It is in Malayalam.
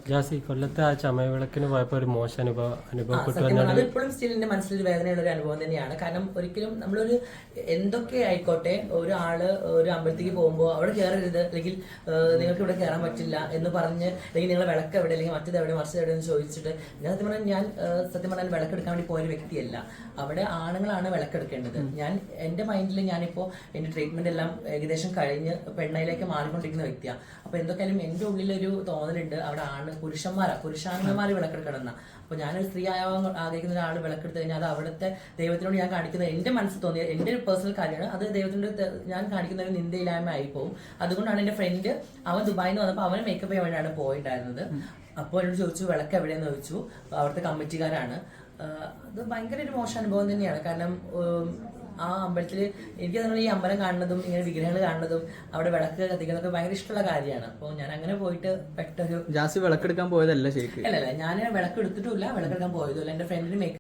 ജാസി, കൊല്ലത്തെ ആ ചമയവിളക്കിന് പോയപ്പോ ഒരു മോശം അനുഭവപ്പെട്ടു. അതിപ്പോഴും സ്റ്റിൽ എന്റെ മനസ്സിലൊരു വേദനയുള്ള ഒരു അനുഭവം തന്നെയാണ്. കാരണം ഒരിക്കലും നമ്മളൊരു എന്തൊക്കെ ആയിക്കോട്ടെ, ഒരാള് ഒരു അമ്പലത്തേക്ക് പോകുമ്പോൾ അവിടെ കയറരുത്, അല്ലെങ്കിൽ നിങ്ങൾക്ക് ഇവിടെ കയറാൻ പറ്റില്ല എന്ന് പറഞ്ഞ്, അല്ലെങ്കിൽ നിങ്ങളെ വിളക്ക് എവിടെ, അല്ലെങ്കിൽ മറ്റേത് എവിടെ, മറിച്ചത് എവിടെ എന്ന് ചോദിച്ചിട്ട്, ഞാൻ സത്യം പറഞ്ഞാൽ വിളക്കെടുക്കാൻ വേണ്ടി പോയൊരു വ്യക്തിയല്ല. അവിടെ ആണുങ്ങളാണ് വിളക്കെടുക്കേണ്ടത്. എന്റെ മൈൻഡിൽ ഞാനിപ്പോ എന്റെ ട്രീറ്റ്മെന്റ് എല്ലാം ഏകദേശം കഴിഞ്ഞ് പെണ്ണയിലേക്ക് മാറിക്കൊണ്ടിരിക്കുന്ന വ്യക്തിയാണ്. അപ്പൊ എന്തൊക്കെയാലും എന്റെ ഉള്ളിലൊരു തോന്നലുണ്ട്, അവിടെ പുരുഷാംഗന്മാര് വിളക്കെടുക്കണം എന്നാ. അപ്പൊ ഞാനൊരു സ്ത്രീ ആവാൻ ആഗ്രഹിക്കുന്ന ഒരാൾ വിളക്കെടുത്ത് കഴിഞ്ഞാൽ അത് അവിടുത്തെ ദൈവത്തിനോട് ഞാൻ കാണിക്കുന്നത്, എന്റെ മനസ്സിൽ തോന്നിയ എന്റെ ഒരു പേഴ്സണൽ കാര്യമാണ്, അത് ദൈവത്തിനോട് ഞാൻ കാണിക്കുന്ന ഒരു നിന്ദയില്ലായ്മ ആയി പോകും. അതുകൊണ്ടാണ് എന്റെ ഫ്രണ്ട്, അവൻ ദുബായിൽ നിന്ന് വന്നപ്പോൾ അവന് മേക്കപ്പ് ചെയ്യാൻ വേണ്ടിയാണ് പോയിട്ടുണ്ടായിരുന്നത്. അപ്പോൾ എന്നോട് ചോദിച്ചു വിളക്ക് എവിടെയെന്ന് ചോദിച്ചു. അവിടുത്തെ കമ്മിറ്റിക്കാരാണ്. അത് ഭയങ്കര ഒരു മോശം അനുഭവം തന്നെയാണ്. കാരണം ആ അമ്പലത്തില് എനിക്ക് തന്നെ ഈ അമ്പലം കാണുന്നതും ഇങ്ങനെ വിഗ്രഹങ്ങൾ കാണുന്നതും അവിടെ വിളക്ക് കത്തിക്കുന്നതൊക്കെ ഭയങ്കര ഇഷ്ടമുള്ള കാര്യമാണ്. അപ്പോൾ ഞാൻ അങ്ങനെ പോയിട്ട് പെട്ടൊരു ജാസി വിളക്കെടുക്കാൻ പോയതല്ല ശരിക്കും. അല്ലല്ല, ഞാൻ വിളക്ക് എടുത്തിട്ടില്ല, വിളക്കെടുക്കാൻ പോയതുമില്ല. എന്റെ ഫ്രണ്ടിന്